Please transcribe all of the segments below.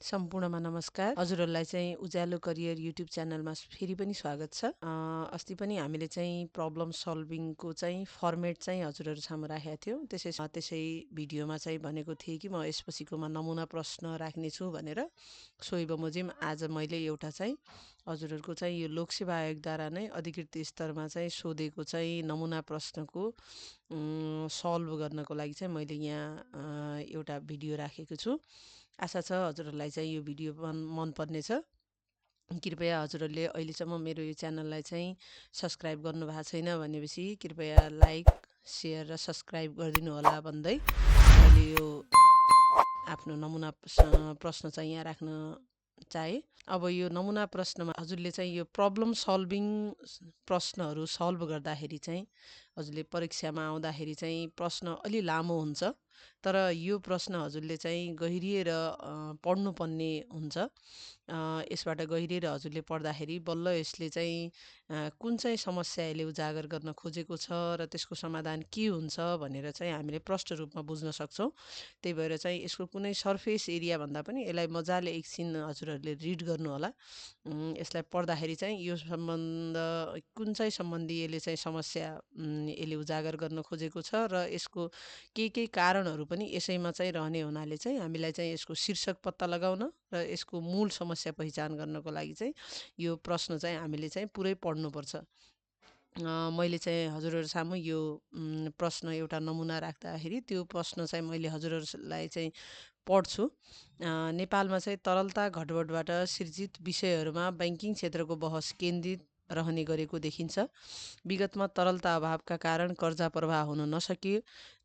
सम्पूर्णमा नमस्कार। हजुरहरूलाई चाहिँ उज्यालो करियर युट्युब च्यानलमा फेरि पनि स्वागत छ। अस्ति पनि हामीले चाहिँ प्रब्लम सल्भिङको चाहिँ फर्मेट चाहिँ हजुरहरू सामु राखेका थियौँ। त्यसै भिडियोमा चाहिँ भनेको थिएँ कि म यसपछिकोमा नमुना प्रश्न राख्नेछु भनेर। सोही बमोजिम आज मैले एउटा चाहिँ हजुरहरूको चाहिँ यो लोकसेवा आयोगद्वारा नै अधिकृत स्तरमा चाहिँ सोधेको चाहिँ नमुना प्रश्नको सल्भ गर्नको लागि चाहिँ मैले यहाँ एउटा भिडियो राखेको छु। आशा छ हजुरहरूलाई चाहिँ यो भिडियो मन पर्नेछ। कृपया हजुरहरूले अहिलेसम्म मेरो यो च्यानललाई चाहिँ सब्सक्राइब गर्नुभएको छैन भनेपछि कृपया लाइक, सेयर र सब्सक्राइब गरिदिनु होला भन्दै मैले यो आफ्नो नमुना प्रश्न चाहिँ यहाँ राख्न चाहे। अब यो नमुना प्रश्नमा हजुरले चाहिँ यो प्रब्लम सल्भिङ प्रश्नहरू सल्भ गर्दाखेरि चाहिँ हजुरले परीक्षामा आउँदाखेरि चाहिँ प्रश्न अलि लामो हुन्छ, तर यो प्रश्न हजुरले चाहिँ गहिरिएर पढ्नुपर्ने हुन्छ। यसबाट गहिरिएर हजुरले पढ्दाखेरि बल्ल यसले चाहिँ कुन चाहिँ समस्या यसले उजागर गर्न खोजेको छ र त्यसको समाधान के हुन्छ भनेर चाहिँ हामीले प्रष्ट रूपमा बुझ्न सक्छौँ। त्यही भएर चाहिँ यसको कुनै सर्फेस एरिया भन्दा पनि यसलाई मजाले एकछिन हजुरहरूले रिड गर्नु होला। यसलाई पढ्दाखेरि चाहिँ यो कुन चाहिँ सम्बन्धी यसले चाहिँ समस्या यसले उजागर गर्न खोजेको छ र यसको केही कारणहरू पनि यसैमा चाहिँ रहने हुनाले चाहिँ हामीलाई चाहिँ यसको शीर्षक पत्ता लगाउन र यसको मूल समस्या पहिचान गर्नको लागि चाहिँ यो प्रश्न चाहिँ हामीले चाहिँ पुरै पढ्नुपर्छ। मैले चाहिँ हजुरहरू सामु यो प्रश्न एउटा नमुना राख्दाखेरि त्यो प्रश्न चाहिँ मैले हजुरहरूलाई चाहिँ पढ्छु। नेपालमा चाहिँ तरलता घटबढबाट सिर्जित विषयहरूमा ब्याङ्किङ क्षेत्रको बहस केन्द्रित रहने गरेको देखिन्छ। विगतमा तरलता अभावका कारण कर्जा प्रवाह हुन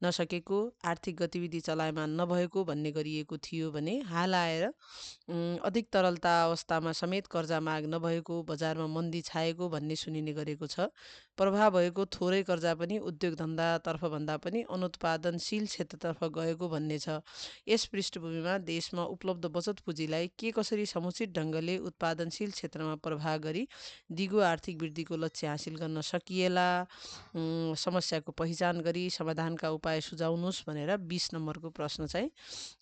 नसकेको, आर्थिक गतिविधि चलायमान नभएको भन्ने गरिएको थियो भने हाल आएर अधिक तरलता अवस्थामा समेत कर्जा माग नभएको, बजारमा मन्दी छाएको भन्ने सुनिने गरेको छ। प्रभाव भएको थोरै कर्जा पनि उद्योग धन्दातर्फ भन्दा पनि अनुत्पादनशील क्षेत्रतर्फ गएको भन्ने छ। यस पृष्ठभूमिमा देशमा उपलब्ध बचत पुँजीलाई कसरी समुचित ढङ्गले उत्पादनशील क्षेत्रमा प्रवाह गरी दिगो आर्थिक वृद्धिको लक्ष्य हासिल गर्न सकिएला, समस्याको पहिचान गरी समाधानका उपाय सुझाउनुहोस् भनेर 20 नम्बरको प्रश्न चाहिँ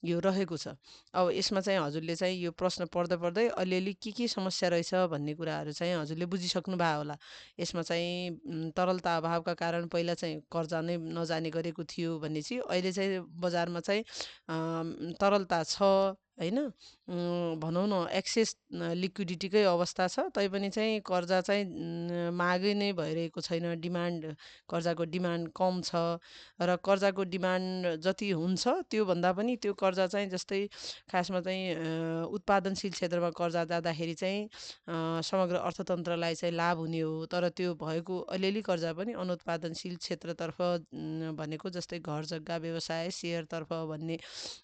यो रहेको छ। अब यसमा चाहिँ हजुरले चाहिँ यो प्रश्न पढ्दै अलिअलि के समस्या रहेछ भन्ने कुराहरू चाहिँ हजुरले बुझिसक्नु भयो होला। यसमा चाहिँ तरलता अभावका कारण पहिला चाहिँ कर्जा नै नजाने गरेको थियो भने चाहिँ अहिले चाहिँ बजारमा चाहिँ तरलता छ, होइन, भनौँ न एक्सेस लिक्विडिटीकै अवस्था छ, तैपनि चाहिँ कर्जा चाहिँ मागै नै भइरहेको छैन। कर्जाको डिमान्ड कम छ र कर्जाको डिमान्ड जति हुन्छ त्योभन्दा पनि त्यो कर्जा चाहिँ जस्तै खासमा चाहिँ उत्पादनशील क्षेत्रमा कर्जा जाँदाखेरि चाहिँ समग्र अर्थतन्त्रलाई चाहिँ लाभ हुने हो, तर त्यो भएको अलिअलि कर्जा पनि अनुत्पादनशील क्षेत्रतर्फ भनेको जस्तै घर जग्गा व्यवसाय सेयरतर्फ भन्ने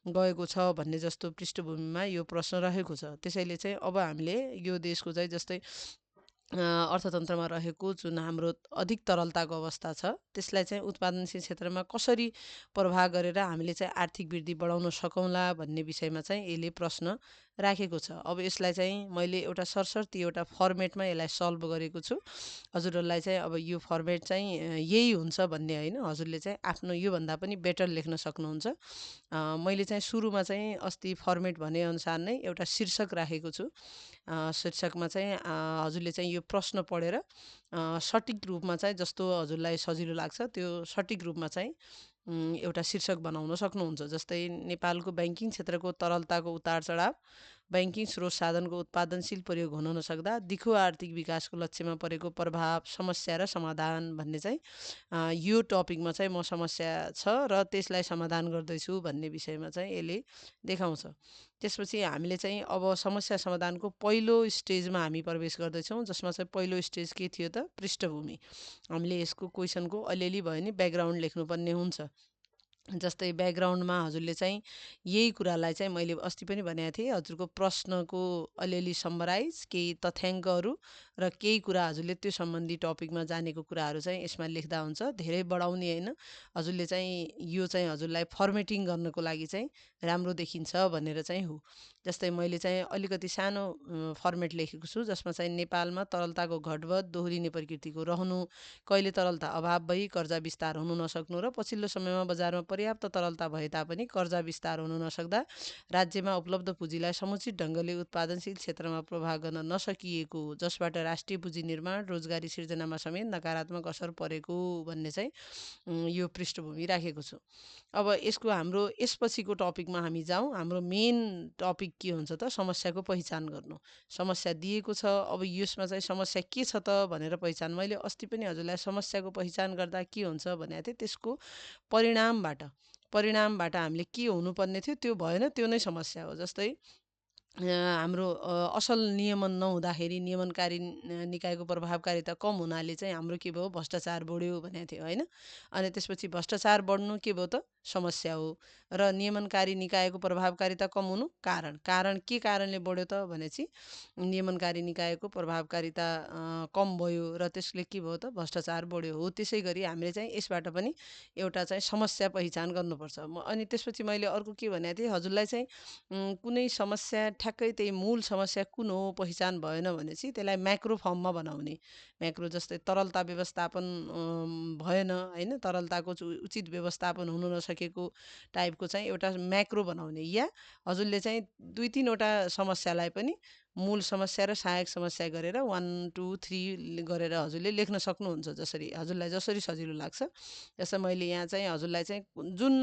गएको छ भन्ने जस्तो पृष्ठभूमिमा यो प्रश्न रहेको छ। त्यसैले चाहिँ अब हामीले यो देशको चाहिँ जस्तै अर्थतन्त्रमा रहेको जुन हाम्रो अधिक तरलताको अवस्था छ त्यसलाई चाहिँ उत्पादनशील क्षेत्रमा कसरी प्रवाह गरेर हामीले चाहिँ आर्थिक वृद्धि बढाउन सकौँला भन्ने विषयमा चाहिँ यसले प्रश्न राखेको छ। अब यसलाई चाहिँ मैले एउटा सरसर्ती एउटा फर्मेटमा यसलाई सल्भ गरेको छु। हजुरहरूलाई चाहिँ अब यो फर्मेट चाहिँ यही हुन्छ भन्ने होइन, हजुरले चाहिँ आफ्नो योभन्दा पनि बेटर लेख्न सक्नुहुन्छ। मैले चाहिँ सुरुमा चाहिँ अस्ति फर्मेट भनेअनुसार नै एउटा शीर्षक राखेको छु। शीर्षकमा चाहिँ हजुरले चाहिँ यो प्रश्न पढेर सठिक रूपमा चाहिँ जस्तो हजुरलाई सजिलो लाग्छ त्यो सठिक रूपमा चाहिँ एउटा शीर्षक बनाउन सक्नुहुन्छ। जस्तै नेपालको ब्याङ्किङ क्षेत्रको तरलताको उतार चढाव, ब्याङ्किङ स्रोत साधनको उत्पादनशील प्रयोग हुन नसक्दा दिखो आर्थिक विकासको लक्ष्यमा परेको प्रभाव, समस्या र समाधान भन्ने चाहिँ यो टपिकमा चाहिँ म समस्या छ र त्यसलाई समाधान गर्दैछु भन्ने विषयमा चाहिँ यसले देखाउँछ। त्यसपछि हामीले चाहिँ अब समस्या समाधानको पहिलो स्टेजमा हामी प्रवेश गर्दैछौँ, जसमा चाहिँ पहिलो स्टेज के थियो त पृष्ठभूमि। हामीले यसको क्वेसनको अलिअलि भयो भने ब्याकग्राउन्ड लेख्नुपर्ने हुन्छ। जस्तै ब्याकग्राउन्डमा हजुरले चाहिँ यही कुरालाई चाहिँ मैले अस्ति पनि भनेको थिएँ, हजुरको प्रश्नको अलिअलि समराइज केही तथ्याङ्कहरू र केही कुरा हजुरले त्यो सम्बन्धी टपिकमा जानेको कुराहरू चाहिँ यसमा लेख्दा हुन्छ। धेरै बढाउने होइन, हजुरले चाहिँ यो चाहिँ हजुरलाई फर्मेटिङ गर्नको लागि चाहिँ राम्रो देखिन्छ भनेर चाहिँ हो। जस्तै मैले चाहिँ अलिकति सानो फर्मेट लेखेको छु, जसमा चाहिँ नेपालमा तरलताको घटबढ दोहोरिने प्रकृतिको रहनु, कहिले तरलता अभाव भई कर्जा विस्तार हुन नसक्नु र पछिल्लो समयमा बजारमा पर्याप्त तरलता भए तापनि कर्जा विस्तार हुन नसक्दा राज्यमा उपलब्ध पुँजीलाई समुचित ढङ्गले उत्पादनशील क्षेत्रमा प्रभाव गर्न नसकिएको, जसबाट राष्ट्रिय पुँजी निर्माण, रोजगारी सिर्जनामा समेत नकारात्मक असर परेको भन्ने चाहिँ यो पृष्ठभूमि राखेको छु। अब यसको हाम्रो यसपछिको टपिकमा हामी जाउँ। हाम्रो मेन टपिक के हुन्छ त, समस्याको पहिचान गर्नु। समस्या दिएको छ, अब यसमा चाहिँ समस्या के छ त भनेर पहिचान। मैले अस्ति पनि हजुरलाई समस्याको पहिचान गर्दा के हुन्छ भनेको थिएँ, त्यसको परिणामबाट हामीले के हुनुपर्ने थियो त्यो भएन, त्यो नै समस्या हो। जस्तै हाम्रो असल नियमन नहुँदाखेरि नियमनकारी निकायको प्रभावकारिता कम हुनाले चाहिँ हाम्रो के भयो, भ्रष्टाचार बढ्यो भनेको थियो होइन। अनि त्यसपछि भ्रष्टाचार बढ्नु के भयो त, समस्या हो। र नियमनकारी निकायको प्रभावकारिता कम हुनु कारण के कारणले बढ्यो त भनेपछि नियमनकारी निकायको प्रभावकारिता कम भयो र त्यसले के भयो त, भ्रष्टाचार बढ्यो हो। त्यसै गरी हामीले चाहिँ यसबाट पनि एउटा चाहिँ समस्या पहिचान गर्नुपर्छ। अनि त्यसपछि मैले अर्को के भनेको थिएँ, हजुरलाई चाहिँ कुनै समस्या ठ्याक्कै त्यही मूल समस्या कुन हो पहिचान भएन भनेपछि त्यसलाई म्याक्रो फर्ममा बनाउने। म्याक्रो जस्तै तरलता व्यवस्थापन भएन होइन, तरलताको उचित व्यवस्थापन हुन नसकेको टाइपको चाहिँ एउटा म्याक्रो बनाउने, या हजुरले चाहिँ 2-3वटा समस्यालाई पनि मूल समस्या र सहायक समस्या गरेर 1 2 3 गरेर हजुरले लेख्न सक्नुहुन्छ, जसरी हजुरलाई जसरी सजिलो लाग्छ। जस्तो मैले यहाँ चाहिँ हजुरलाई चाहिँ जुन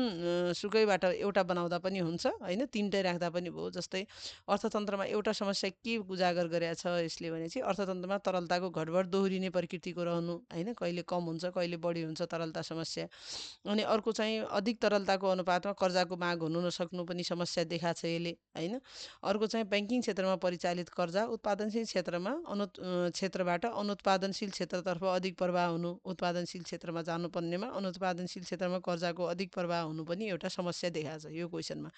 सुकैबाट एउटा बनाउँदा पनि हुन्छ होइन, 3टै राख्दा पनि भयो। जस्तै अर्थतन्त्रमा एउटा समस्या के उजागर गरेको छ यसले भनेपछि अर्थतन्त्रमा तरलताको घटबड दोहोरिने प्रकृतिको रहनु होइन, कहिले कम हुन्छ कहिले बढी हुन्छ तरलता समस्या। अनि अर्को चाहिँ अधिक तरलताको अनुपातमा कर्जाको माग हुनु नसक्नु पनि समस्या देखाएको छ यसले होइन। अर्को चाहिँ ब्याङ्किङ क्षेत्रमा परिचालित कर्जा उत्पादनशील क्षेत्रबाट अनुत्पादनशील क्षेत्रतर्फ अधिक प्रवाह हुनु, उत्पादनशील क्षेत्रमा जानुपर्नेमा अनुत्पादनशील क्षेत्रमा कर्जाको अधिक प्रवाह हुनु पनि एउटा समस्या देखाएको छ यो क्वेसनमा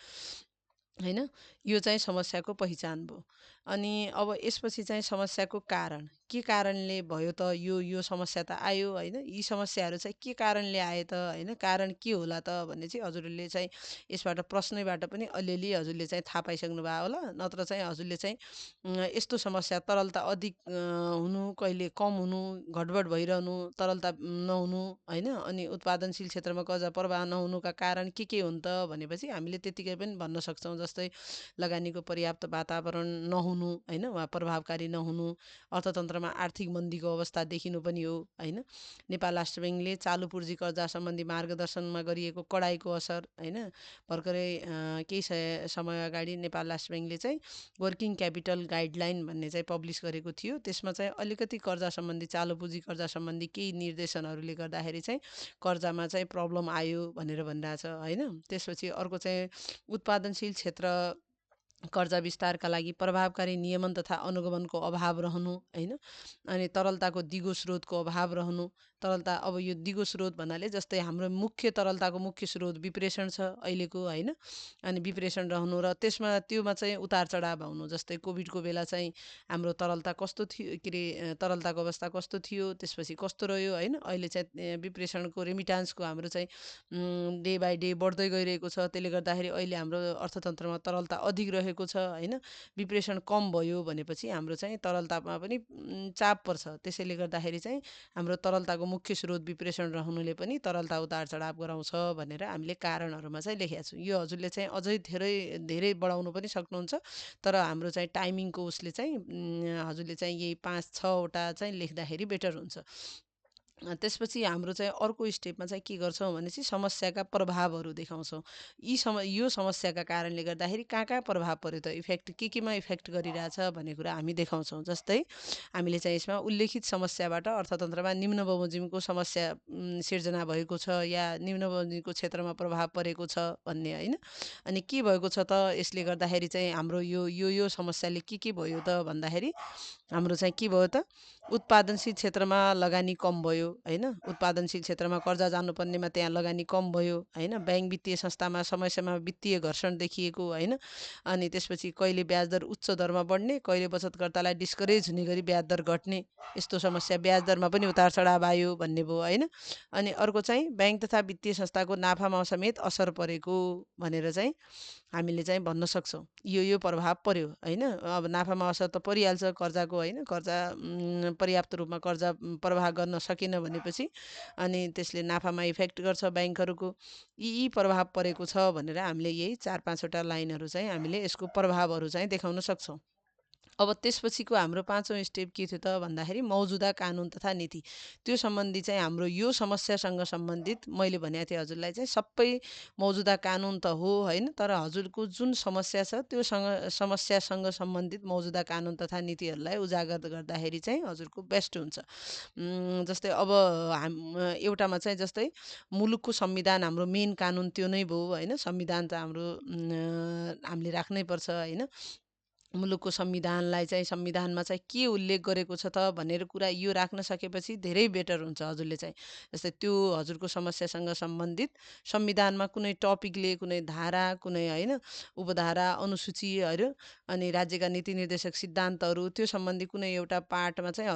होइन। यो चाहिँ समस्याको पहिचान भयो। अनि अब यसपछि चाहिँ समस्याको कारण, के कारणले भयो त यो समस्या त आयो होइन, यी समस्याहरू चाहिँ के कारणले आए त होइन, कारण के होला त भन्ने चाहिँ हजुरले चाहिँ यसबाट प्रश्नैबाट पनि अलिअलि हजुरले चाहिँ थाहा पाइसक्नु भयो होला। नत्र चाहिँ हजुरले चाहिँ यस्तो समस्या तरलता अधिक हुनु, कहिले कम हुनु, घटबड भइरहनु, तरलता नहुनु होइन, अनि उत्पादनशील क्षेत्रमा कर्जा प्रवाह नहुनुका कारण के हुन् त भनेपछि हामीले त्यतिकै पनि भन्न सक्छौँ। जस्तै लगानीको पर्याप्त वातावरण नहुनु होइन, वा प्रभावकारी नहुनु, अर्थतन्त्रमा आर्थिक मन्दीको अवस्था देखिनु पनि हो होइन। नेपाल राष्ट्र ब्याङ्कले चालु पूँजी कर्जा सम्बन्धी मार्गदर्शनमा गरिएको कडाइको असर होइन। भर्खरै केही समय अगाडि नेपाल राष्ट्र ब्याङ्कले चाहिँ वर्किङ क्यापिटल गाइडलाइन भन्ने चाहिँ पब्लिस गरेको थियो। त्यसमा चाहिँ अलिकति कर्जा सम्बन्धी, चालु पुँजी कर्जा सम्बन्धी केही निर्देशनहरूले गर्दाखेरि चाहिँ कर्जामा चाहिँ प्रब्लम आयो भनेर भनिरहेछ होइन। त्यसपछि अर्को चाहिँ उत्पादनशील क्षेत्र कर्जा विस्तारका लागि प्रभावकारी नियमन तथा अनुगमनको अभाव रहनु होइन। अनि तरलताको दिगो स्रोतको अभाव रहनु। तरलता, अब यो दिगो स्रोत भन्नाले जस्तै हाम्रो मुख्य तरलताको मुख्य स्रोत विप्रेषण छ अहिलेको होइन। अनि विप्रेषण रहनु र त्योमा चाहिँ उतार चढाव आउनु। जस्तै कोभिडको बेला चाहिँ हाम्रो तरलता कस्तो थियो, के अरे तरलताको अवस्था कस्तो थियो, त्यसपछि कस्तो रह्यो होइन। अहिले चाहिँ विप्रेषणको रेमिटान्सको हाम्रो चाहिँ डे बाई डे बढ्दै गइरहेको छ। त्यसले गर्दाखेरि अहिले हाम्रो अर्थतन्त्रमा तरलता अधिक रहेको छ होइन। विप्रेषण कम भयो भनेपछि हाम्रो चाहिँ तरलतामा पनि चाप पर्छ। त्यसैले गर्दाखेरि चाहिँ हाम्रो तरलताको मुख्य स्रोत विप्रेषण रहनुले पनि तरलता उतार चढाव गराउँछ भनेर हामीले कारणहरूमा चाहिँ लेखेका छौँ। यो हजुरले चाहिँ अझै धेरै धेरै बढाउनु पनि सक्नुहुन्छ, तर हाम्रो चाहिँ टाइमिङको उसले चाहिँ हजुरले चाहिँ यही 5-6वटा चाहिँ लेख्दाखेरि बेटर हुन्छ। त्यसपछि हाम्रो चाहिँ अर्को स्टेपमा चाहिँ के गर्छौँ भनेपछि समस्याका प्रभावहरू देखाउँछौँ। यो समस्याका कारणले गर्दाखेरि कहाँ प्रभाव पर्यो त, इफेक्ट केमा इफेक्ट गरिरहेछ भन्ने कुरा हामी देखाउँछौँ। जस्तै हामीले चाहिँ यसमा उल्लेखित समस्याबाट अर्थतन्त्रमा निम्न बमोजिमको समस्या सिर्जना भएको छ या निम्न बमोजिमको क्षेत्रमा प्रभाव परेको छ भन्ने होइन। अनि के भएको छ त यसले गर्दाखेरि चाहिँ हाम्रो यो समस्याले के भयो त भन्दाखेरि हाम्रो चाहिँ के भयो त, उत्पादनशील क्षेत्रमा लगानी कम भयो होइन। उत्पादनशील क्षेत्रमा कर्जा जानुपर्नेमा त्यहाँ लगानी कम भयो होइन। ब्याङ्क वित्तीय संस्थामा समयमा वित्तीय घर्षण देखिएको होइन। अनि त्यसपछि कहिले ब्याज दर उच्च दरमा बढ्ने, कहिले बचतकर्तालाई डिस्करेज हुने गरी ब्याज दर घट्ने, यस्तो समस्या ब्याज दरमा पनि उतार चढाव आयो भन्ने भयो होइन। अनि अर्को चाहिँ ब्याङ्क तथा वित्तीय संस्थाको नाफामा समेत असर परेको भनेर चाहिँ हामीले चाहिँ भन्न सक्छौँ। यो प्रभाव पर्यो होइन। अब नाफामा असर त परिहाल्छ कर्जाको होइन। कर्जा पर्याप्त रूपमा कर्जा प्रवाह गर्न सकेन भनेपछि अनि त्यसले नाफामा इफेक्ट गर्छ ब्याङ्कहरूको। यी प्रभाव परेको छ भनेर हामीले यही 4-5वटा लाइनहरू चाहिँ हामीले यसको प्रभावहरू चाहिँ देखाउन सक्छौँ। अब त्यसपछिको हाम्रो 5औँ स्टेप के थियो त भन्दाखेरि मौजुदा कानुन तथा नीति। त्यो सम्बन्धी चाहिँ हाम्रो यो समस्यासँग सम्बन्धित मैले भनेको थिएँ हजुरलाई चाहिँ सबै मौजुदा कानुन त हो होइन, तर हजुरको जुन समस्या छ त्यो समस्यासँग सम्बन्धित मौजुदा कानुन तथा नीतिहरूलाई उजागर गर्दाखेरि चाहिँ हजुरको बेस्ट हुन्छ। जस्तै अब एउटामा चाहिँ जस्तै मुलुकको संविधान हाम्रो मेन कानुन त्यो नै भयो होइन, संविधान त हाम्रो हामीले राख्नै पर्छ होइन। मुलुकको संविधानलाई चाहिँ संविधानमा चाहिँ के उल्लेख गरेको छ त भनेर कुरा यो राख्न सकेपछि धेरै बेटर हुन्छ हजुरले चाहिँ। जस्तै त्यो हजुरको समस्यासँग सम्बन्धित संविधानमा कुनै टपिकले कुनै धारा कुनै होइन उपधारा अनुसूचीहरू अनि राज्यका नीति निर्देशक सिद्धान्तहरू त्यो सम्बन्धी कुनै एउटा पार्टमा चाहिँ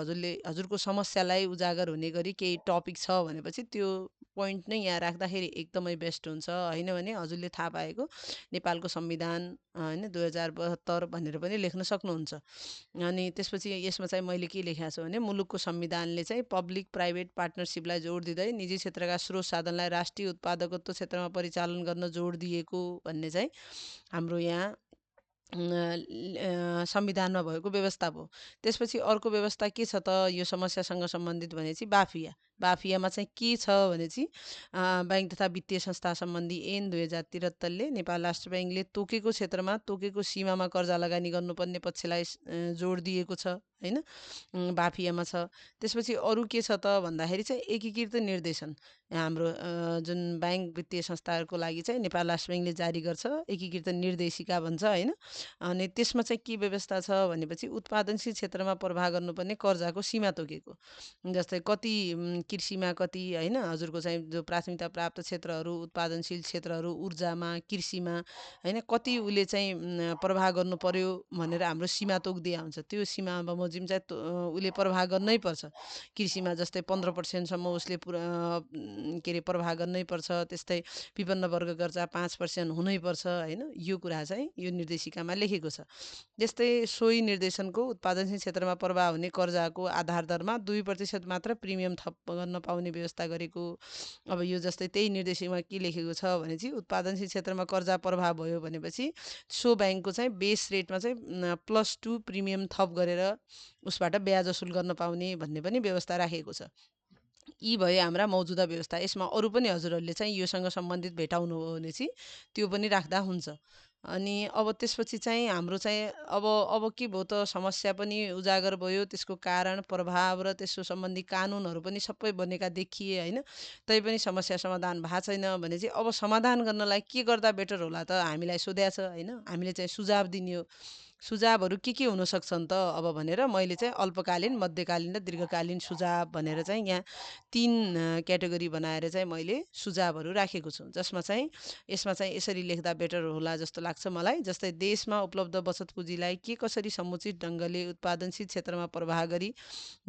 हजुरको समस्यालाई उजागर हुने गरी केही टपिक छ भनेपछि त्यो पोइन्ट नै यहाँ राख्दाखेरि एकदमै बेस्ट हुन्छ। होइन भने हजुरले थाहा पाएको नेपालको संविधान होइन 2072 भनेर पनि लेख्न सक्नुहुन्छ। अनि त्यसपछि यसमा चाहिँ मैले के लेखेको छु भने मुलुकको संविधानले चाहिँ पब्लिक प्राइभेट पार्टनरसिपलाई जोड दिँदै निजी क्षेत्रका स्रोत साधनलाई राष्ट्रिय उत्पादकत्व क्षेत्रमा परिचालन गर्न जोड दिएको भन्ने चाहिँ हाम्रो यहाँ संविधानमा भएको व्यवस्था भयो। त्यसपछि अर्को व्यवस्था के छ त यो समस्यासँग सम्बन्धित भनेपछि बाफिया। बाफियामा चाहिँ के छ भनेपछि बैङ्क तथा वित्तीय संस्था सम्बन्धी ऐन 2073ले नेपाल राष्ट्र बैङ्कले तोकेको क्षेत्रमा तोकेको सीमामा कर्जा लगानी गर्नुपर्ने पक्षलाई जोड दिएको छ होइन, बाफियामा छ। त्यसपछि अरू के छ त भन्दाखेरि चाहिँ एकीकृत निर्देशन हाम्रो जुन ब्याङ्क वित्तीय संस्थाहरूको लागि चाहिँ नेपाल राष्ट्र बैङ्कले जारी गर्छ एकीकृत निर्देशिका भन्छ होइन। अनि त्यसमा चाहिँ के व्यवस्था छ भनेपछि उत्पादनशील क्षेत्रमा प्रवाह गर्नुपर्ने कर्जाको सीमा तोकेको। जस्तै कति कृषिमा कति होइन हजुरको चाहिँ जो प्राथमिकता प्राप्त क्षेत्रहरू उत्पादनशील क्षेत्रहरू ऊर्जामा कृषिमा होइन कति उसले चाहिँ प्रवाह गर्नु पर्यो भनेर हाम्रो सीमा तोकिदिया हुन्छ। त्यो सीमा बमोजिम चाहिँ उसले प्रवाह गर्नै पर्छ। कृषिमा जस्तै 15% उसले के अरे प्रवाह गर्नै पर्छ। त्यस्तै विपन्न वर्ग कर्जा 5% हुनैपर्छ होइन। यो कुरा चाहिँ यो निर्देशिकामा लेखेको छ। त्यस्तै सोही निर्देशनको उत्पादनशील क्षेत्रमा प्रवाह हुने कर्जाको आधार दरमा 2% मात्र प्रिमियम थप गर्न पाउने व्यवस्था गरेको। अब यो जस्तै त्यही निर्देशिकामा के लेखेको छ भने चाहिँ उत्पादनशील क्षेत्रमा कर्जा प्रवाह भयो भनेपछि सो ब्याङ्कको चाहिँ बेस रेटमा चाहिँ +2 प्रिमियम थप गरेर उसबाट ब्याज वसुल गर्न पाउने भन्ने पनि व्यवस्था राखेको छ। यी भए हाम्रा मौजुदा व्यवस्था। यसमा अरू पनि हजुरहरूले चाहिँ योसँग सम्बन्धित भेटाउनु हो भने चाहिँ त्यो पनि राख्दा हुन्छ। अनि अब त्यसपछि चाहिँ हाम्रो चाहिँ अब के भयो त समस्या पनि उजागर भयो, त्यसको कारण प्रभाव र त्यसको सम्बन्धी कानुनहरू पनि सबै बनेका देखिए होइन। तैपनि समस्या समाधान भएको छैन भने चाहिँ अब समाधान गर्नलाई के गर्दा बेटर होला त हामीलाई सोध्या छ होइन। हामीले चाहिँ सुझाव दिने हो। सुझावहरू के हुन सक्छन् त अब भनेर मैले चाहिँ अल्पकालीन मध्यकालीन र दीर्घकालीन सुझाव भनेर चाहिँ यहाँ 3 क्याटेगोरी बनाएर चाहिँ मैले सुझावहरू राखेको छु। जसमा चाहिँ यसमा चाहिँ यसरी लेख्दा बेटर होला जस्तो लाग्छ मलाई। जस्तै देशमा उपलब्ध बचत पुँजीलाई के कसरी समुचित ढङ्गले उत्पादनशील क्षेत्रमा प्रवाह गरी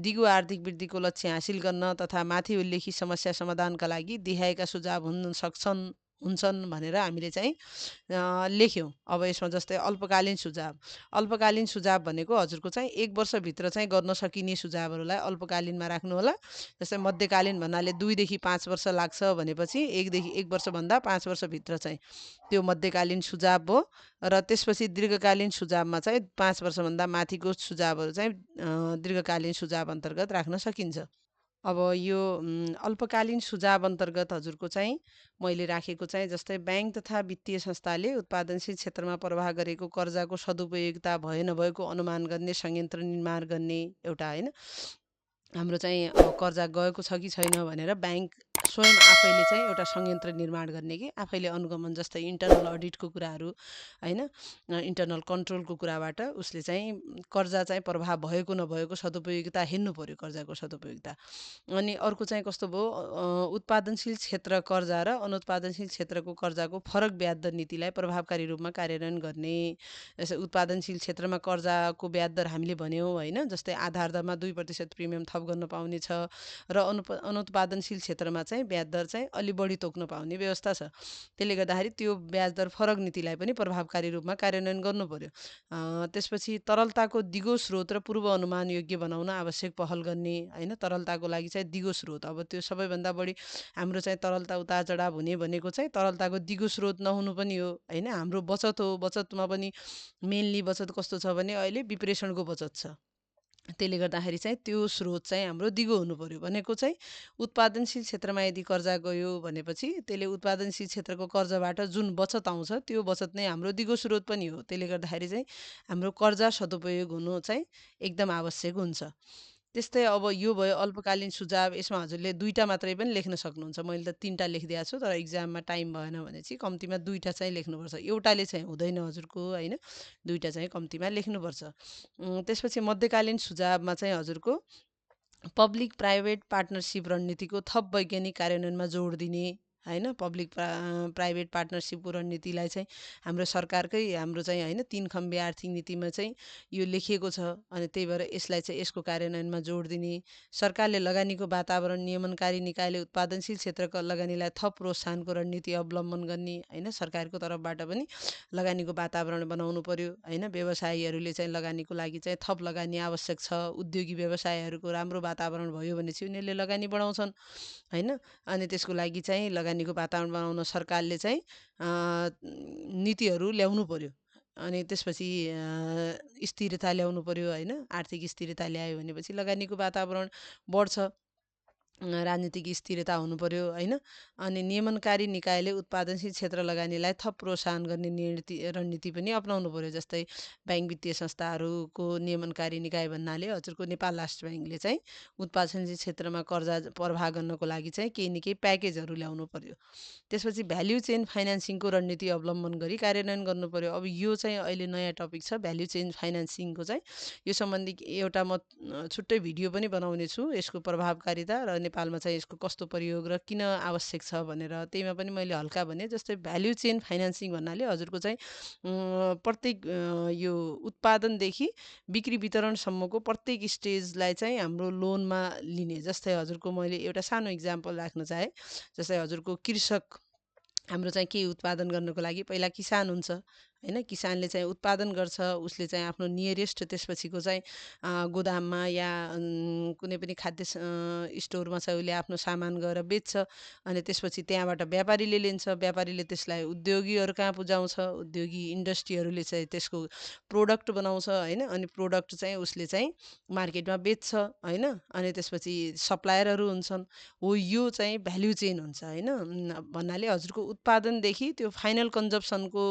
दिगो आर्थिक वृद्धिको लक्ष्य हासिल गर्न तथा माथि उल्लेखित समस्या समाधानका लागि देखाएका सुझाव हुन्छन् भनेर हामीले चाहिँ लेख्यौँ। अब यसमा जस्तै अल्पकालीन सुझाव भनेको हजुरको चाहिँ 1 वर्षभित्र चाहिँ गर्न सकिने सुझावहरूलाई अल्पकालीनमा राख्नु होला। जस्तै मध्यकालीन भन्नाले 2 देखि 5 वर्ष लाग्छ भनेपछि 1 वर्षभन्दा 5 वर्षभित्र चाहिँ त्यो मध्यकालीन सुझाव भयो। र त्यसपछि दीर्घकालीन सुझावमा चाहिँ 5 वर्षभन्दा माथिको सुझावहरू चाहिँ दीर्घकालीन सुझाव अन्तर्गत राख्न सकिन्छ। अब यो अल्पकालीन सुझाव अन्तर्गत हजुरको चाहिँ मैले राखेको चाहिँ जस्तै ब्याङ्क तथा वित्तीय संस्थाले उत्पादनशील क्षेत्रमा प्रवाह गरेको कर्जाको सदुपयोगिता भए नभएको अनुमान गर्ने संयन्त्र निर्माण गर्ने एउटा होइन। हाम्रो चाहिँ अब कर्जा गएको छ कि छैन भनेर ब्याङ्क स्वयं आफैले चाहिँ एउटा संयन्त्र निर्माण गर्ने कि आफैले अनुगमन जस्तै इन्टरनल अडिटको कुराहरू होइन इन्टरनल कन्ट्रोलको कुराबाट उसले चाहिँ कर्जा चाहिँ प्रवाह भएको नभएको सदुपयोगिता हेर्नु पर्यो कर्जाको सदुपयोगिता। अनि अर्को चाहिँ कस्तो भयो उत्पादनशील क्षेत्र कर्जा र अनुत्पादनशील क्षेत्रको कर्जाको फरक ब्याज दर नीतिलाई प्रभावकारी रूपमा कार्यान्वयन गर्ने। जस्तै उत्पादनशील क्षेत्रमा कर्जाको ब्याज दर हामीले भन्यौँ होइन। जस्तै आधार दरमा 2% प्रिमियम थप गर्न पाउने छ र अनुत्पादनशील क्षेत्रमा चाहिँ ब्याज दर चाहिँ अलि बढी तोक्न पाउने व्यवस्था छ। त्यसले गर्दाखेरि त्यो ब्याज दर फरक नीतिलाई पनि प्रभावकारी रूपमा कार्यान्वयन गर्नु पर्यो। त्यसपछि तरलताको दिगो स्रोत र पूर्व अनुमान योग्य बनाउन आवश्यक पहल गर्ने, होइन। तरलताको लागि चाहिँ दिगो स्रोत, अब त्यो सबैभन्दा बढी हाम्रो चाहिँ तरलता उतार चढाव हुने भनेको चाहिँ तरलताको दिगो स्रोत नहुनु पनि हो, होइन। हाम्रो बचत हो, बचतमा पनि मेनली बचत कस्तो छ भने अहिले विप्रेषणको बचत छ। त्यसले गर्दाखेरि चाहिँ त्यो स्रोत चाहिँ हाम्रो दिगो हुनु पर्यो। भनेको चाहिँ उत्पादनशील क्षेत्रमा यदि कर्जा गयो भनेपछि त्यसले उत्पादनशील क्षेत्रको कर्जाबाट जुन बचत आउँछ त्यो बचत नै हाम्रो दिगो स्रोत पनि हो। त्यसले गर्दाखेरि चाहिँ हाम्रो कर्जा सदुपयोग हुनु चाहिँ एकदम आवश्यक हुन्छ। त्यस्तै अब यो भयो अल्पकालीन सुझाव। यसमा हजुरले 2टा मात्रै पनि लेख्न सक्नुहुन्छ। मैले त 3टा लेखिदिएको छु, तर इक्जाममा टाइम भएन भने चाहिँ कम्तीमा 2टा चाहिँ लेख्नुपर्छ। एउटाले चाहिँ हुँदैन हजुरको, होइन। 2टा चाहिँ कम्तीमा लेख्नुपर्छ। त्यसपछि मध्यकालीन सुझावमा चाहिँ हजुरको पब्लिक प्राइभेट पार्टनरसिप रणनीतिको थप वैज्ञानिक कार्यान्वयनमा जोड दिने, होइन। पब्लिक प्राइभेट पार्टनरसिपको रणनीतिलाई चाहिँ हाम्रो सरकारकै हाम्रो चाहिँ, होइन, 3 खम्बे आर्थिक नीतिमा चाहिँ यो लेखिएको छ। अनि त्यही भएर यसलाई चाहिँ यसको कार्यान्वयनमा जोड दिने। सरकारले लगानीको वातावरण नियमनकारी निकायले उत्पादनशील क्षेत्रका लगानीलाई थप प्रोत्साहनको रणनीति अवलम्बन गर्ने, होइन। सरकारको तर्फबाट पनि लगानीको वातावरण बनाउनु पर्यो, होइन। व्यवसायीहरूले चाहिँ लगानीको लागि चाहिँ थप लगानी आवश्यक छ। उद्योगी व्यवसायहरूको राम्रो वातावरण भयो भने चाहिँ उनीहरूले लगानी बढाउँछन्, होइन। अनि त्यसको लागि चाहिँ लगानीको वातावरण बनाउन सरकारले चाहिँ नीतिहरू ल्याउनु पर्यो। अनि त्यसपछि स्थिरता ल्याउनु पर्यो, होइन। आर्थिक स्थिरता ल्यायो भनेपछि लगानीको वातावरण बढ्छ। राजनीतिक स्थिरता हुनु पर्यो, होइन। अनि नियमनकारी निकायले उत्पादनशील क्षेत्र लगानीलाई थप प्रोत्साहन गर्ने रणनीति पनि अपनाउनु पर्यो। जस्तै ब्याङ्क वित्तीय संस्थाहरूको नियमनकारी निकाय भन्नाले हजुरको नेपाल राष्ट्र ब्याङ्कले चाहिँ उत्पादनशील क्षेत्रमा कर्जा प्रवाह गर्नको लागि चाहिँ केही न केही प्याकेजहरू ल्याउनु पर्यो। त्यसपछि भ्याल्यु चेन फाइनेन्सिङको रणनीति अवलम्बन गरी कार्यान्वयन गर्नु पर्यो। अब यो चाहिँ अहिले नयाँ टपिक छ, भ्याल्यु चेन फाइनेन्सिङको चाहिँ। यो सम्बन्धी एउटा म छुट्टै भिडियो पनि बनाउने छु, यसको प्रभावकारिता र नेपालमा चाहिँ यसको कस्तो प्रयोग र किन आवश्यक छ भनेर। त्यहीमा पनि मैले हल्का भने जस्तै भ्याल्यु चेन फाइनेन्सिङ भन्नाले हजुरको चाहिँ प्रत्येक यो उत्पादनदेखि बिक्री वितरणसम्मको प्रत्येक स्टेजलाई चाहिँ हाम्रो लोनमा लिने। जस्तै हजुरको मैले एउटा सानो इक्जाम्पल राख्न चाहेँ। जस्तै हजुरको कृषक हाम्रो चाहिँ केही उत्पादन गर्नको लागि पहिला किसान हुन्छ, होइन। किसानले चाहिँ उत्पादन गर्छ, उसले चाहिँ आफ्नो नियरेस्ट त्यसपछिको चाहिँ गोदाममा या कुनै पनि खाद्य स्टोरमा चाहिँ उसले आफ्नो सामान गएर बेच्छ। अनि त्यसपछि त्यहाँबाट व्यापारीले लिन्छ, व्यापारीले त्यसलाई उद्योगीहरू कहाँ पुर्याउँछ, उद्योगी इन्डस्ट्रीहरूले चाहिँ त्यसको प्रोडक्ट बनाउँछ, होइन। अनि प्रोडक्ट चाहिँ उसले चाहिँ मार्केटमा बेच्छ, होइन। अनि त्यसपछि सप्लायरहरू हुन्छन्। हो, यो चाहिँ भ्याल्यु चेन हुन्छ, होइन। भन्नाले हजुरको उत्पादनदेखि त्यो फाइनल कन्जप्सनको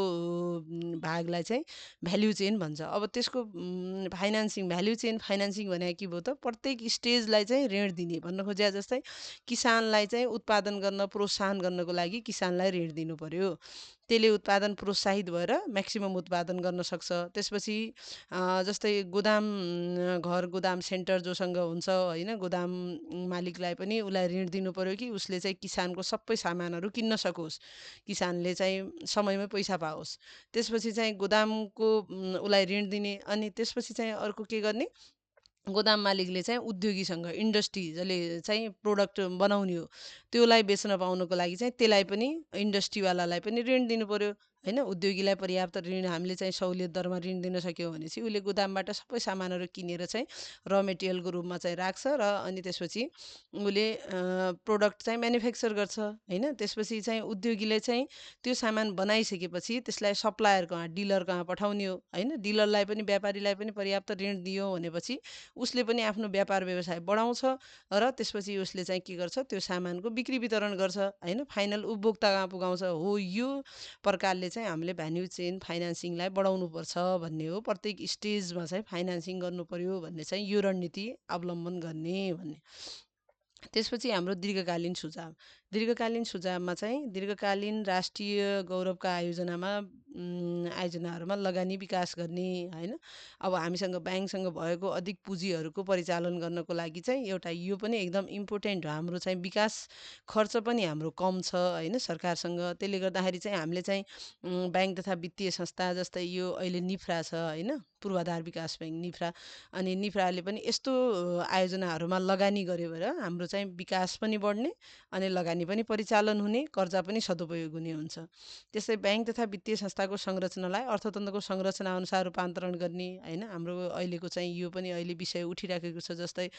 भागलाई चाहिँ भ्याल्यु चेन भन्छ। अब त्यसको भ्याल्यु चेन फाइनेन्सिङ भने के भयो त, प्रत्येक स्टेजलाई चाहिँ ऋण दिने भन्न खोजे। जस्तै किसानलाई चाहिँ उत्पादन गर्न प्रोत्साहन गर्नको लागि किसानलाई ऋण दिनु पर्यो। त्यसले उत्पादन प्रोत्साहित भएर म्याक्सिमम उत्पादन गर्न सक्छ। त्यसपछि जस्तै गोदाम घर गोदाम सेन्टर जोसँग हुन्छ, होइन। गोदाम मालिकलाई पनि उसलाई ऋण दिनु पर्यो कि उसले चाहिँ किसानको सबै सामानहरू किन्न सकोस्, किसानले चाहिँ समयमै पैसा पाओस्। त्यसपछि चाहिँ गोदामको उसलाई ऋण दिने। अनि त्यसपछि चाहिँ अर्को के गर्ने, गोदाम मालिकले चाहिँ उद्योगीसँग, इन्डस्ट्री जसले चाहिँ प्रोडक्ट बनाउने हो त्योलाई बेच्न पाउनको लागि चाहिँ त्यसलाई पनि, इन्डस्ट्रीवालालाई पनि ऋण दिनु पर्यो, होइन। उद्योगीलाई पर्याप्त ऋण हामीले चाहिँ सहुलियत दरमा ऋण दिन सक्यौँ भने चाहिँ उसले गोदामबाट सबै सामानहरू किनेर चाहिँ र मेटेरियलको रूपमा चाहिँ राख्छ र अनि त्यसपछि उसले प्रोडक्ट चाहिँ म्यानुफ्याक्चर गर्छ, होइन। त्यसपछि चाहिँ उद्योगीले चाहिँ त्यो सामान बनाइसकेपछि त्यसलाई सप्लायर कहाँ, डिलर कहाँ पठाउने हो, होइन। डिलरलाई पनि व्यापारीलाई पनि पर्याप्त ऋण दियो भनेपछि उसले पनि आफ्नो व्यापार व्यवसाय बढाउँछ र त्यसपछि उसले चाहिँ के गर्छ, त्यो सामानको बिक्री वितरण गर्छ, होइन। फाइनल उपभोक्ता कहाँ पुगाउँछ। हो, यो प्रकारले चाहिँ हामीले भ्याल्यु चेन फाइनेन्सिङलाई बढाउनुपर्छ भन्ने हो। प्रत्येक स्टेजमा चाहिँ फाइनेन्सिङ गर्नु पर्यो भन्ने चाहिँ यो रणनीति अवलम्बन गर्ने भन्ने। त्यसपछि हाम्रो दीर्घकालीन सुझाव। दीर्घकालीन सुझावमा चाहिँ दीर्घकालीन राष्ट्रिय गौरवका आयोजनाहरूमा लगानी विकास गर्ने होइन। अब हामीसँग ब्याङ्कसँग भएको अधिक पुँजीहरूको परिचालन गर्नको लागि चाहिँ एउटा यो पनि एकदम इम्पोर्टेन्ट हो। हाम्रो चाहिँ विकास खर्च पनि हाम्रो कम छ होइन सरकारसँग। त्यसले गर्दाखेरि चाहिँ हामीले चाहिँ ब्याङ्क तथा वित्तीय संस्था जस्तै यो अहिले निफ्रा छ होइन, पूर्वाधार विकास ब्याङ्क निफ्रा। अनि निफ्राले पनि यस्तो आयोजनाहरूमा लगानी गर्यो भने हाम्रो चाहिँ विकास पनि बढ्ने अनि लगानी पनि परिचालन हुने, कर्जा पनि सदुपयोग हुने हुन्छ। त्यस्तै ब्याङ्क तथा वित्तीय संस्थाको संरचनालाई अर्थतन्त्रको संरचना अनुसार रूपान्तरण गर्ने होइन। हाम्रो अहिलेको चाहिँ यो पनि अहिले विषय उठिराखेको छ। जस्तै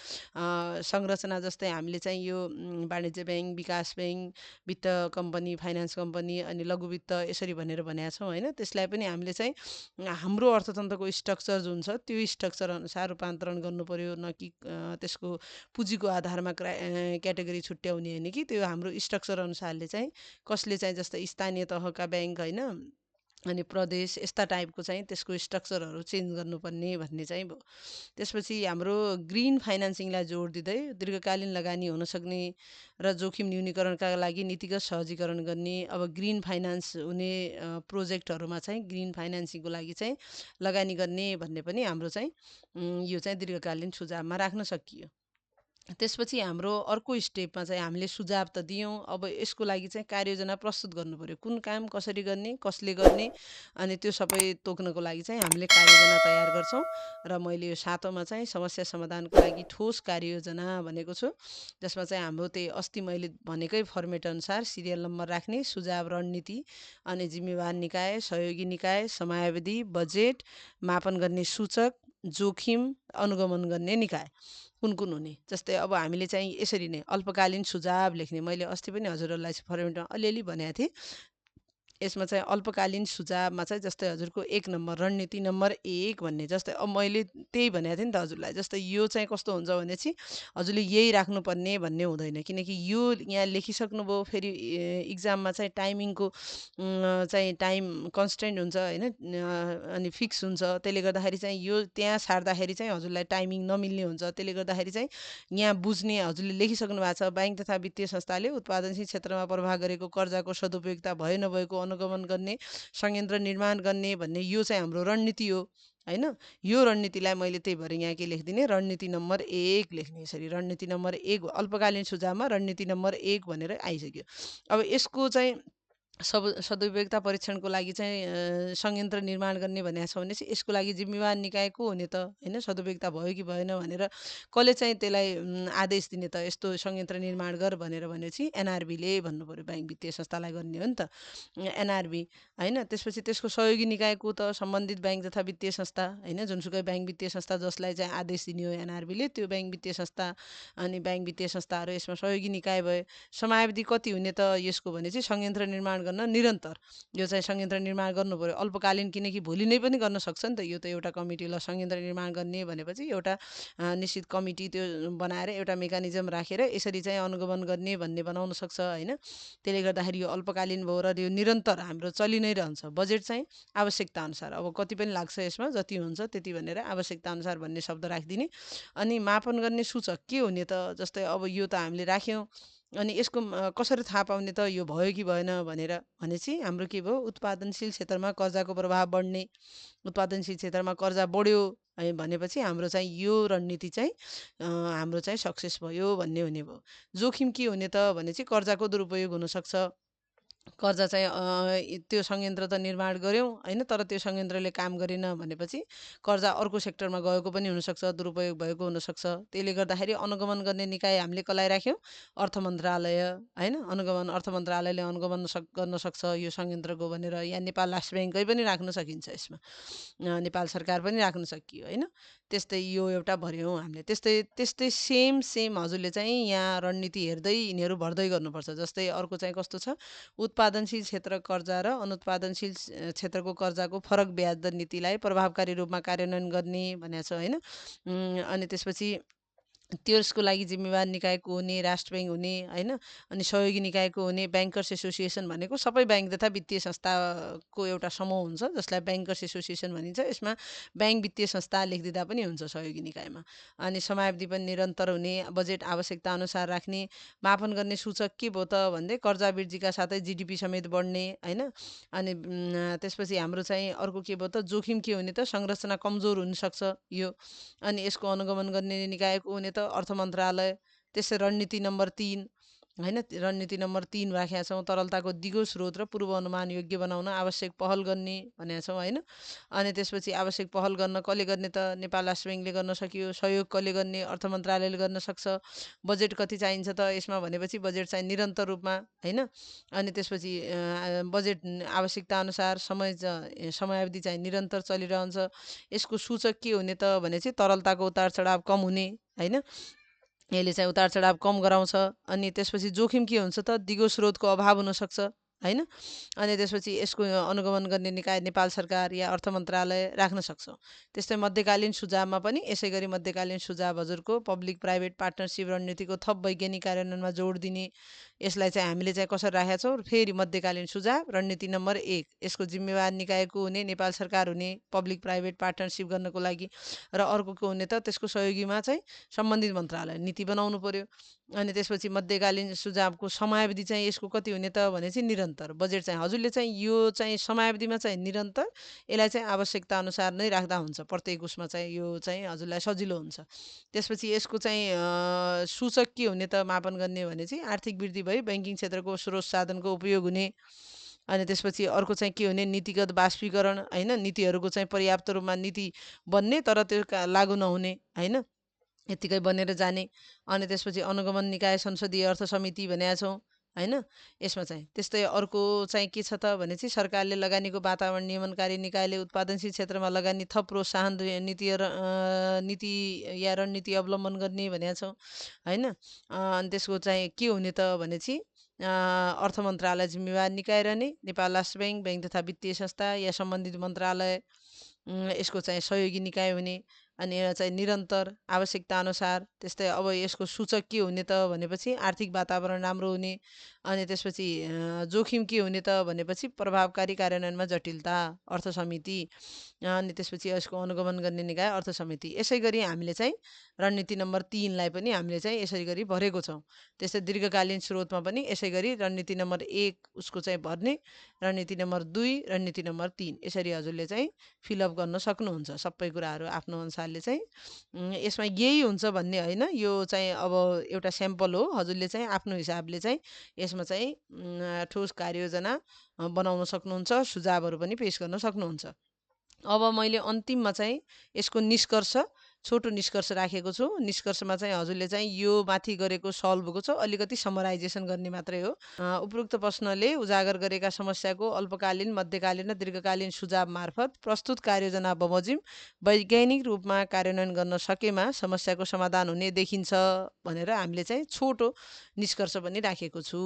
संरचना जस्तै हामीले चाहिँ यो वाणिज्य ब्याङ्क, विकास ब्याङ्क, वित्त कम्पनी, फाइनान्स कम्पनी अनि लघु वित्त यसरी भनेर भनेका छौँ होइन। त्यसलाई पनि हामीले चाहिँ हाम्रो अर्थतन्त्रको स्ट्रक्चर जुन छ त्यो स्ट्रक्चर अनुसार रूपान्तरण गर्नु पर्यो, न कि त्यसको पुँजीको आधारमा क्याटेगोरी छुट्याउने होइन कि त्यो हाम्रो स्ट्रक्चर अनुसारले चाहिँ कसले चाहिँ जस्तै स्थानीय तहका ब्याङ्क होइन अनि प्रदेश यस्ता टाइपको चाहिँ त्यसको स्ट्रक्चरहरू चेन्ज गर्नुपर्ने भन्ने चाहिँ भयो। त्यसपछि हाम्रो ग्रिन फाइनेन्सिङलाई जोड दिँदै दीर्घकालीन लगानी हुन सक्ने र जोखिम न्यूनीकरणका लागि नीतिगत सहजीकरण गर्ने। अब ग्रिन फाइनेन्स हुने प्रोजेक्टहरूमा चाहिँ ग्रिन फाइनेन्सिङको लागि चाहिँ लगानी गर्ने भन्ने पनि हाम्रो चाहिँ यो चाहिँ दीर्घकालीन सुझावमा राख्न सकियो। त्यसपछि हाम्रो अर्को स्टेपमा चाहिँ हामीले सुझाव त दियौँ, अब यसको लागि चाहिँ कार्ययोजना प्रस्तुत गर्नु पर्यो। कुन काम कसरी गर्ने, कसले गर्ने, अनि त्यो सबै तोक्नको लागि चाहिँ हामीले कार्ययोजना तयार गर्छौँ। र मैले यो 7औँमा चाहिँ समस्या समाधानको लागि ठोस कार्ययोजना भनेको छु, जसमा चाहिँ हाम्रो त्यही अस्ति मैले भनेकै फर्मेट अनुसार सिरियल नम्बर राख्ने, सुझाव, रणनीति अनि जिम्मेवार निकाय, सहयोगी निकाय, समयावधि, बजेट, मापन गर्ने सूचक, जोखिम अनुगमन गर्ने निकाय कुन कुन हुने। जस्तै अब हामीले चाहिँ यसरी नै अल्पकालीन सुझाव लेख्ने, मैले अस्ति पनि हजुरहरूलाई फर्मेटमा अलिअलि भनेको थिएँ। यसमा चाहिँ अल्पकालीन सुझावमा चाहिँ जस्तै हजुरको 1 नम्बर रणनीति नम्बर 1 भन्ने, जस्तै अब मैले त्यही भनेको थिएँ नि त हजुरलाई। जस्तै यो चाहिँ कस्तो हुन्छ भनेपछि हजुरले यही राख्नुपर्ने भन्ने हुँदैन, किनकि यो यहाँ लेखिसक्नुभयो, फेरि इक्जाममा चाहिँ टाइमिङको चाहिँ टाइम कन्स्टेन्ट हुन्छ होइन, अनि फिक्स हुन्छ। त्यसले गर्दाखेरि चाहिँ यो त्यहाँ सार्दाखेरि चाहिँ हजुरलाई टाइमिङ नमिल्ने हुन्छ। त्यसले गर्दाखेरि चाहिँ यहाँ बुझ्ने, हजुरले लेखिसक्नु भएको छ ब्याङ्क तथा वित्तीय संस्थाले उत्पादनशील क्षेत्रमा प्रवाह गरेको कर्जाको सदुपयोगता भए नभएको अनुगमन गर्ने, संयन्त्र निर्माण गर्ने भन्ने यो चाहिँ हाम्रो रणनीति हो होइन। यो रणनीतिलाई मैले त्यही भएर यहाँ के लेखिदिने, रणनीति नम्बर 1 लेख्ने। यसरी रणनीति नम्बर 1 अल्पकालीन सुझावमा रणनीति नम्बर 1 भनेर आइसक्यो। अब यसको चाहिँ सदुपयोगता परीक्षणको लागि चाहिँ संयन्त्र निर्माण गर्ने भनेको छ भनेपछि यसको लागि जिम्मेवार निकाय को हुने त होइन, सदुपयोगता भयो कि भएन भनेर कसले चाहिँ त्यसलाई आदेश दिने त यस्तो संयन्त्र निर्माण गर भनेर भनेपछि एनआरबीले भन्नु पर्यो, ब्याङ्क वित्तीय संस्थालाई गर्ने हो नि त एनआरबी होइन। त्यसपछि त्यसको सहयोगी निकाय को त सम्बन्धित ब्याङ्क तथा वित्तीय संस्था होइन, जुनसुकै ब्याङ्क वित्तीय संस्था जसलाई चाहिँ आदेश दिने हो एनआरबीले, त्यो ब्याङ्क वित्तीय संस्था अनि ब्याङ्क वित्तीय संस्थाहरू यसमा सहयोगी निकाय भए। समयावधि कति हुने त यसको भने चाहिँ संयन्त्र निर्माण गर्न निरन्तर यो चाहिँ संयन्त्र निर्माण गर्नु पर्यो। अल्पकालीन किनकि भोलि नै पनि गर्न सक्छ नि त, यो त एउटा कमिटी ल संयन्त्र निर्माण गर्ने भनेपछि एउटा निश्चित कमिटी त्यो बनाएर एउटा मेकानिजम राखेर यसरी चाहिँ अनुगमन गर्ने भन्ने बनाउन सक्छ होइन। त्यसले गर्दाखेरि यो अल्पकालीन भयो र यो निरन्तर हाम्रो चलि नै रहन्छ। बजेट चाहिँ आवश्यकता अनुसार, अब कति पनि लाग्छ यसमा, जति हुन्छ त्यति भनेर आवश्यकता अनुसार भन्ने शब्द राखिदिने। अनि मापन गर्ने सूचक के हुने त, जस्तै अब यो त हामीले राख्यौँ, अनि यसको कसरी थाहा पाउने त यो भयो कि भएन भनेर भनेपछि हाम्रो के भयो, उत्पादनशील क्षेत्रमा कर्जाको प्रभाव बढ्ने, उत्पादनशील क्षेत्रमा कर्जा बढ्यो भनेपछि हाम्रो चाहिँ यो रणनीति चाहिँ हाम्रो चाहिँ सक्सेस भयो भन्ने हुने भयो। जोखिम के हुने त भने चाहिँ कर्जाको दुरुपयोग हुनसक्छ। कर्जा चाहिँ त्यो संयन्त्र त निर्माण गऱ्यौँ होइन, तर त्यो संयन्त्रले काम गरेन भनेपछि कर्जा अर्को सेक्टरमा गएको पनि हुनसक्छ, दुरुपयोग भएको हुनसक्छ। त्यसले गर्दाखेरि अनुगमन गर्ने निकाय हामीले कसलाई राख्यौँ, अर्थ मन्त्रालय होइन। अर्थ मन्त्रालयले अनुगमन गर्न सक्छ यो संयन्त्रको भनेर, या नेपाल राष्ट्र ब्याङ्कै पनि राख्न सकिन्छ यसमा, नेपाल सरकार पनि राख्न सकियो होइन। त्यस्तै यो एउटा भर्यौँ हामीले। त्यस्तै त्यस्तै सेम हजुरले चाहिँ यहाँ रणनीति हेर्दै यिनीहरू भर्दै गर्नुपर्छ। जस्तै अर्को चाहिँ कस्तो छ, उत्पादनशील क्षेत्र कर्जा र अनुत्पादनशील क्षेत्रको कर्जाको फरक ब्याज दर नीतिलाई प्रभावकारी रूपमा कार्यान्वयन गर्ने भनेको छ होइन। अनि त्यसपछि त्यसको लागि जिम्मेवार निकायको हुने, राष्ट्र ब्याङ्क हुने होइन, अनि सहयोगी निकायको हुने ब्याङ्कर्स एसोसिएसन भनेको सबै ब्याङ्क तथा वित्तीय संस्थाको एउटा समूह हुन्छ जसलाई ब्याङ्कर्स एसोसिएसन भनिन्छ। यसमा ब्याङ्क वित्तीय संस्था लेखिदिँदा पनि हुन्छ सहयोगी निकायमा। अनि समयावधि पनि निरन्तर हुने, बजेट आवश्यकता अनुसार राख्ने, मापन गर्ने सूचक के भयो त भन्दै कर्जा वृद्धिका साथै जिडिपी समेत बढ्ने होइन। अनि त्यसपछि हाम्रो चाहिँ अर्को के भयो त, जोखिम के हुने त, संरचना कमजोर हुनसक्छ यो। अनि यसको अनुगमन गर्ने निकायको हुने त अर्थ मन्त्रालय। त्यसै रणनीति नम्बर 3 होइन, रणनीति नम्बर 3 राखेका छौँ, तरलताको दिगो स्रोत र पूर्व अनुमान योग्य बनाउन आवश्यक पहल गर्ने भनेका छौँ होइन। अनि त्यसपछि आवश्यक पहल गर्न कसले गर्ने त, नेपाल राष्ट्र ब्याङ्कले गर्न सक्यो। सहयोग कसले गर्ने, अर्थ मन्त्रालयले गर्न सक्छ। बजेट कति चाहिन्छ त यसमा भनेपछि बजेट चाहिँ निरन्तर रूपमा होइन। अनि त्यसपछि बजेट आवश्यकता अनुसार समयावधि चाहिँ निरन्तर चलिरहन्छ। यसको सूचक के हुने त भने चाहिँ तरलताको उतार चढाव कम हुने होइन, यसले चाहिँ उतार चढाव कम गराउँछ। अनि त्यसपछि जोखिम के हुन्छ त, दिगो स्रोतको अभाव हुनसक्छ होइन। अनि त्यसपछि यसको अनुगमन गर्ने निकाय नेपाल सरकार या अर्थ मन्त्रालय राख्न सक्छौँ। त्यस्तै मध्यकालीन सुझावमा पनि यसै गरी मध्यकालीन सुझाव हजुरको पब्लिक प्राइभेट पार्टनरसिप रणनीतिको थप वैज्ञानिक कार्यान्वयनमा जोड दिने। यसलाई चाहिँ हामीले चाहिँ कसरी राखेका छौँ, फेरि मध्यकालीन सुझाव रणनीति नम्बर 1, यसको जिम्मेवार निकायको हुने नेपाल सरकार हुने पब्लिक प्राइभेट पार्टनरसिप गर्नको लागि। र अर्को के हुने त, त्यसको सहयोगीमा चाहिँ सम्बन्धित मन्त्रालय नीति बनाउनु पर्यो। अनि त्यसपछि मध्यकालीन सुझावको समयावधि चाहिँ यसको कति हुने त भने चाहिँ निरन्तर। बजेट चाहिँ हजुरले चाहिँ यो चाहिँ समयावधिमा चाहिँ निरन्तर, यसलाई चाहिँ आवश्यकता अनुसार नै राख्दा हुन्छ। प्रत्येक उसमा चाहिँ यो चाहिँ हजुरलाई सजिलो हुन्छ। त्यसपछि यसको चाहिँ सूचक के हुने त मापन गर्ने भने चाहिँ आर्थिक वृद्धि भई ब्याङ्किङ क्षेत्रको स्रोत साधनको उपयोग हुने। अनि त्यसपछि अर्को चाहिँ के हुने, नीतिगत वाष्पीकरण होइन, नीतिहरूको चाहिँ पर्याप्त रूपमा नीति बन्ने तर त्यो लागु नहुने होइन, यत्तिकै बनेर जाने। अनि त्यसपछि अनुगमन निकाय संसदीय अर्थ समिति भनेका छौँ होइन। यसमा चाहिँ त्यस्तै अर्को चाहिँ के छ त भने चाहिँ सरकारले लगानीको वातावरण नियमनकारी निकायले उत्पादनशील क्षेत्रमा लगानी थप प्रोत्साहन नीति या रणनीति अवलम्बन गर्ने भनेका छौँ होइन। अनि त्यसको चाहिँ के हुने त भने चाहिँ अर्थ मन्त्रालय जिम्मेवार निकाय रहने, नेपाल राष्ट्र ब्याङ्क, ब्याङ्क तथा वित्तीय संस्था या सम्बन्धित मन्त्रालय यसको चाहिँ सहयोगी निकाय हुने। अनि यहाँ चाहिँ निरन्तर आवश्यकता अनुसार। त्यस्तै अब यसको सूचक के हुने त भनेपछि आर्थिक वातावरण राम्रो हुने। अनि त्यसपछि जोखिम के हुने त भनेपछि प्रभावकारी कार्यान्वयनमा जटिलता, अर्थ समिति। अनि त्यसपछि यसको अनुगमन गर्ने निकाय अर्थ समिति। यसै गरी हामीले चाहिँ रणनीति नम्बर 3 लाई पनि हामीले चाहिँ यसै गरी भरेको छौँ। त्यस्तै दीर्घकालीन स्रोतमा पनि यसै गरी रणनीति नम्बर 1 उसको चाहिँ भर्ने, रणनीति नम्बर 2, रणनीति नम्बर 3 यसरी हजुरले चाहिँ फिलअप गर्न सक्नुहुन्छ सबै कुराहरू आफ्नो अनुसारले चाहिँ। यसमा यही हुन्छ भन्ने होइन, यो चाहिँ अब एउटा स्याम्पल हो। हजुरले चाहिँ आफ्नो हिसाबले चाहिँ यसमा चाहिँ ठोस कार्ययोजना बनाउन सक्नुहुन्छ, सुझावहरू पनि पेश गर्न सक्नुहुन्छ। अब मैले अन्तिममा चाहिँ यसको निष्कर्ष, छोटो निष्कर्ष राखेको छु। निष्कर्षमा चाहिँ हजुरले चाहिँ यो माथि गरेको सल्भको छ अलिकति समराइजेसन गर्ने मात्रै हो। उपरोक्त प्रश्नले उजागर गरेका समस्याको अल्पकालीन, मध्यकालीन र दीर्घकालीन सुझाव मार्फत प्रस्तुत कार्ययोजना बमोजिम वैज्ञानिक रूपमा कार्यान्वयन गर्न सकेमा समस्याको समाधान हुने देखिन्छ भनेर हामीले चाहिँ छोटो निष्कर्ष पनि राखेको छु।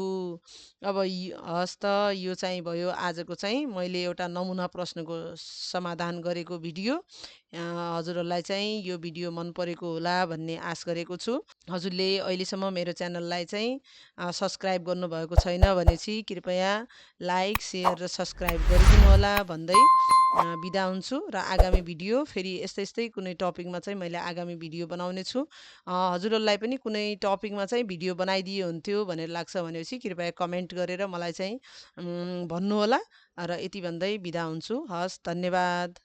अब हस् त, यो चाहिँ भयो आजको चाहिँ मैले एउटा नमुना प्रश्नको समाधान गरेको भिडियो। हजुरहरूलाई चाहिँ यो भिडियो मन परेको होला भन्ने आश गरेको छु। हजुरले अहिलेसम्म मेरो च्यानललाई चाहिँ सब्सक्राइब गर्नुभएको छैन भने चाहिँ कृपया लाइक, सेयर र सब्सक्राइब गरिदिनु होला भन्दै बिदा हुन्छु। र आगामी भिडियो फेरि यस्तै कुनै टपिकमा चाहिँ मैले आगामी भिडियो बनाउने छु। हजुरहरूलाई पनि कुनै टपिकमा चाहिँ भिडियो बनाइदिए हुन्थ्यो भनेर लाग्छ भनेपछि कृपया कमेन्ट गरेर मलाई चाहिँ भन्नुहोला। र यति भन्दै बिदा हुन्छु। हस्, धन्यवाद।